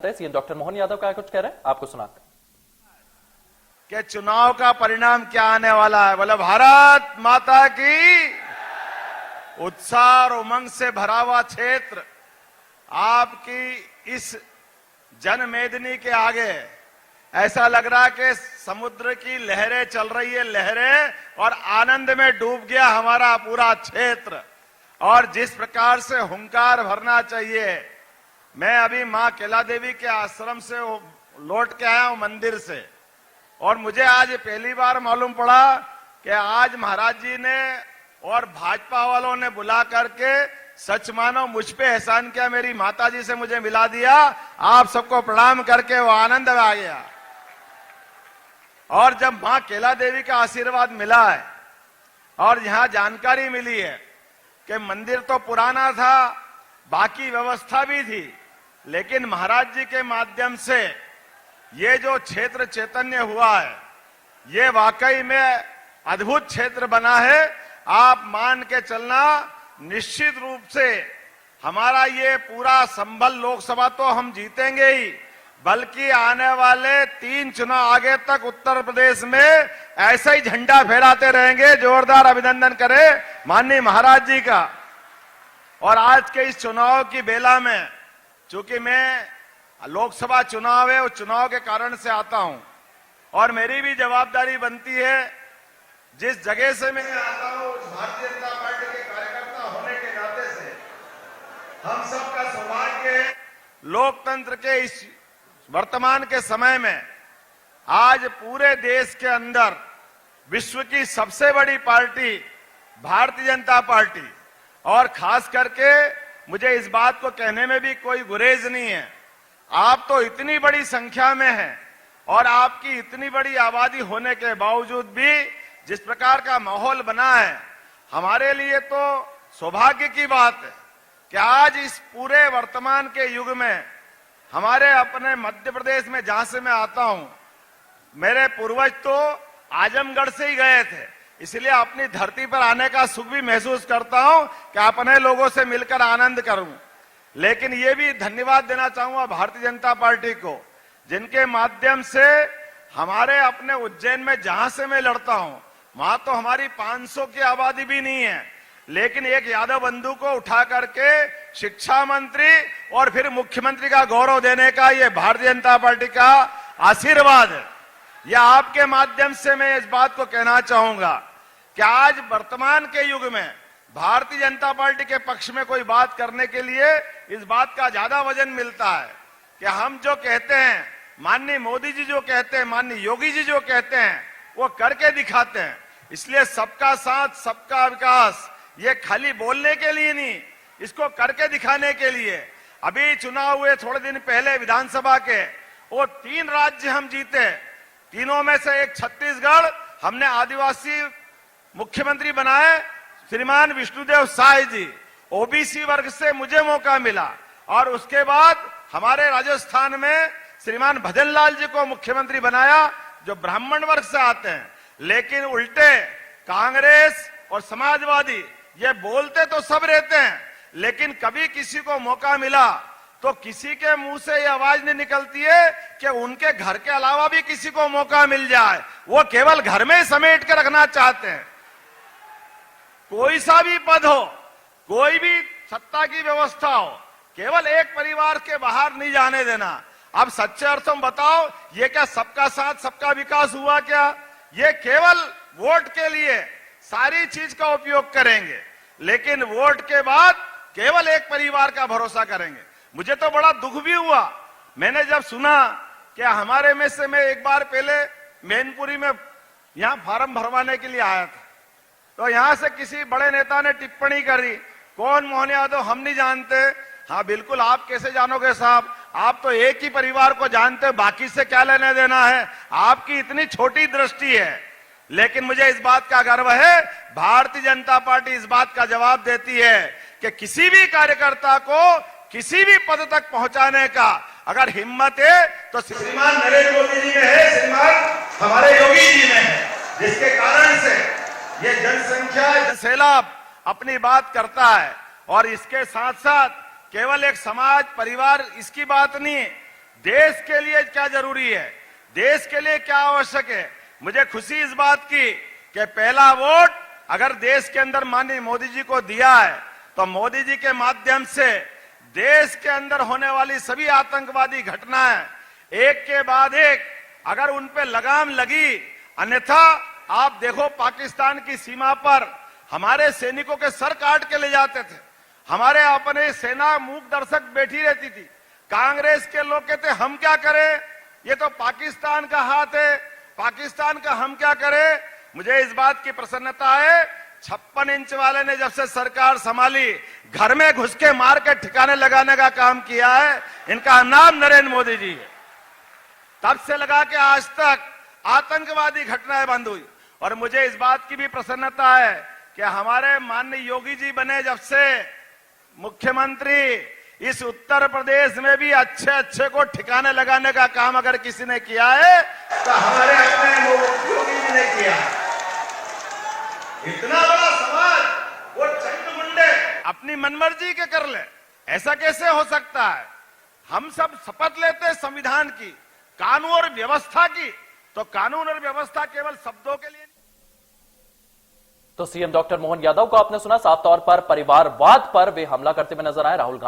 CM doctor Mohan Yadav क्या कुछ कह रहे हैं, आपको सुनाते कि चुनाव का परिणाम क्या आने वाला है। बोले भारत माता की। उत्साह और उमंग से भरा हुआ क्षेत्र आपकी इस जनमेदिनी के आगे ऐसा लग रहा है कि समुद्र की लहरें चल रही है, लहरें, और आनंद में डूब गया हमारा पूरा क्षेत्र। और जिस प्रकार से हुंकार भरना चाहिए, मैं अभी मां केला देवी के आश्रम से लौट के आया हूं, मंदिर से, और मुझे आज पहली बार मालूम पड़ा कि आज महाराज जी ने और भाजपा वालों ने बुला करके सच मानो मुझ पे एहसान किया, मेरी माता जी से मुझे मिला दिया। आप सबको प्रणाम करके वो आनंद आ गया। और जब मां केला देवी का आशीर्वाद मिला है और यहां जानकारी मिली है कि मंदिर तो पुराना था, बाकी व्यवस्था भी थी, लेकिन महाराज जी के माध्यम से ये जो क्षेत्र चैतन्य हुआ है, ये वाकई में अद्भुत क्षेत्र बना है। आप मान के चलना, निश्चित रूप से हमारा ये पूरा संभल लोकसभा तो हम जीतेंगे ही, बल्कि आने वाले 3 चुनाव आगे तक उत्तर प्रदेश में ऐसा ही झंडा फहराते रहेंगे। जोरदार अभिनंदन करें माननीय महाराज जी का। और आज के इस चुनाव की बेला में, चूंकि मैं लोकसभा चुनाव है, उस चुनाव के कारण से आता हूं, और मेरी भी जवाबदारी बनती है, जिस जगह से मैं आता हूं, भारतीय जनता पार्टी के कार्यकर्ता होने के नाते से हम सबका सौभाग्य है। लोकतंत्र के इस वर्तमान के समय में आज पूरे देश के अंदर विश्व की सबसे बड़ी पार्टी भारतीय जनता पार्टी, और खास करके मुझे इस बात को कहने में भी कोई गुरेज नहीं है, आप तो इतनी बड़ी संख्या में हैं, और आपकी इतनी बड़ी आबादी होने के बावजूद भी जिस प्रकार का माहौल बना है, हमारे लिए तो सौभाग्य की बात है कि आज इस पूरे वर्तमान के युग में हमारे अपने मध्य प्रदेश में, जहां से मैं आता हूं, मेरे पूर्वज तो आजमगढ़ से ही गए थे, इसलिए अपनी धरती पर आने का सुख भी महसूस करता हूं कि अपने लोगों से मिलकर आनंद करूं। लेकिन ये भी धन्यवाद देना चाहूंगा भारतीय जनता पार्टी को, जिनके माध्यम से हमारे अपने उज्जैन में, जहां से मैं लड़ता हूं, वहां तो हमारी 500 की आबादी भी नहीं है, लेकिन एक यादव बंधु को उठा करके शिक्षा मंत्री और फिर मुख्यमंत्री का गौरव देने का ये भारतीय जनता पार्टी का आशीर्वाद है। यह आपके माध्यम से मैं इस बात को कहना चाहूंगा कि आज वर्तमान के युग में भारतीय जनता पार्टी के पक्ष में कोई बात करने के लिए इस बात का ज्यादा वजन मिलता है कि हम जो कहते हैं, माननीय मोदी जी जो कहते हैं, माननीय योगी जी जो कहते हैं, वो करके दिखाते हैं। इसलिए सबका साथ सबका विकास ये खाली बोलने के लिए नहीं, इसको करके दिखाने के लिए। अभी चुनाव हुए थोड़े दिन पहले विधानसभा के, वो 3 राज्य हम जीते, तीनों में से एक छत्तीसगढ़, हमने आदिवासी मुख्यमंत्री बनाए श्रीमान विष्णुदेव साय जी, ओबीसी वर्ग से मुझे मौका मिला, और उसके बाद हमारे राजस्थान में श्रीमान भजनलाल जी को मुख्यमंत्री बनाया, जो ब्राह्मण वर्ग से आते हैं। लेकिन उल्टे कांग्रेस और समाजवादी ये बोलते तो सब रहते हैं, लेकिन कभी किसी को मौका मिला तो किसी के मुंह से ये आवाज नहीं निकलती है कि उनके घर के अलावा भी किसी को मौका मिल जाए। वो केवल घर में समेट कर रखना चाहते हैं। कोई सा भी पद हो, कोई भी सत्ता की व्यवस्था हो, केवल एक परिवार के बाहर नहीं जाने देना। अब सच्चे अर्थों में बताओ, ये क्या सबका साथ सबका विकास हुआ क्या? ये केवल वोट के लिए सारी चीज का उपयोग करेंगे, लेकिन वोट के बाद केवल एक परिवार का भरोसा करेंगे। मुझे तो बड़ा दुख भी हुआ, मैंने जब सुना कि हमारे में से, मैं एक बार पहले मैनपुरी में यहां फॉर्म भरवाने के लिए आया था, तो यहां से किसी बड़े नेता ने टिप्पणी करी, कौन मोहन यादव, हम नहीं जानते। हाँ बिल्कुल, आप कैसे जानोगे साहब, आप तो एक ही परिवार को जानते हो, बाकी से क्या लेने देना है, आपकी इतनी छोटी दृष्टि है। लेकिन मुझे इस बात का गर्व है, भारतीय जनता पार्टी इस बात का जवाब देती है कि किसी भी कार्यकर्ता को किसी भी पद तक पहुंचाने का अगर हिम्मत है तो श्रीमान नरेंद्र मोदी जी में है, श्रीमान हमारे योगी जी में है, जिसके कारण से ये जनसंख्या सैलाब अपनी बात करता है। और इसके साथ साथ केवल एक समाज परिवार इसकी बात नहीं, देश के लिए क्या जरूरी है, देश के लिए क्या आवश्यक है। मुझे खुशी इस बात की कि पहला वोट अगर देश के अंदर माननीय मोदी जी को दिया है तो मोदी जी के माध्यम से देश के अंदर होने वाली सभी आतंकवादी घटनाएं एक के बाद एक अगर उन पे लगाम लगी, अन्यथा आप देखो पाकिस्तान की सीमा पर हमारे सैनिकों के सर काट के ले जाते थे, हमारे अपने सेना मूक दर्शक बैठी रहती थी। कांग्रेस के लोग कहते हम क्या करें, ये तो पाकिस्तान का हाथ है, पाकिस्तान का हम क्या करें। मुझे इस बात की प्रसन्नता है 56 इंच वाले ने जब से सरकार संभाली घर में घुस के मार के ठिकाने लगाने का काम किया है। इनका नाम नरेंद्र मोदी जी है। तब से लगा के आज तक आतंकवादी घटनाएं बंद हुई। और मुझे इस बात की भी प्रसन्नता है कि हमारे माननीय योगी जी बने जब से मुख्यमंत्री, इस उत्तर प्रदेश में भी अच्छे अच्छे को ठिकाने लगाने का काम अगर किसी ने किया है तो हमारे अपने योगी जी ने किया। इतना बड़ा समाज वो चंद मुंडे अपनी मनमर्जी के कर ले, ऐसा कैसे हो सकता है। हम सब शपथ लेते हैं संविधान की, कानून और व्यवस्था की, तो कानून और व्यवस्था केवल शब्दों के लिए। तो सीएम डॉक्टर मोहन यादव को आपने सुना, साफ तौर पर परिवारवाद पर वे हमला करते हुए नजर आए। राहुल गांधी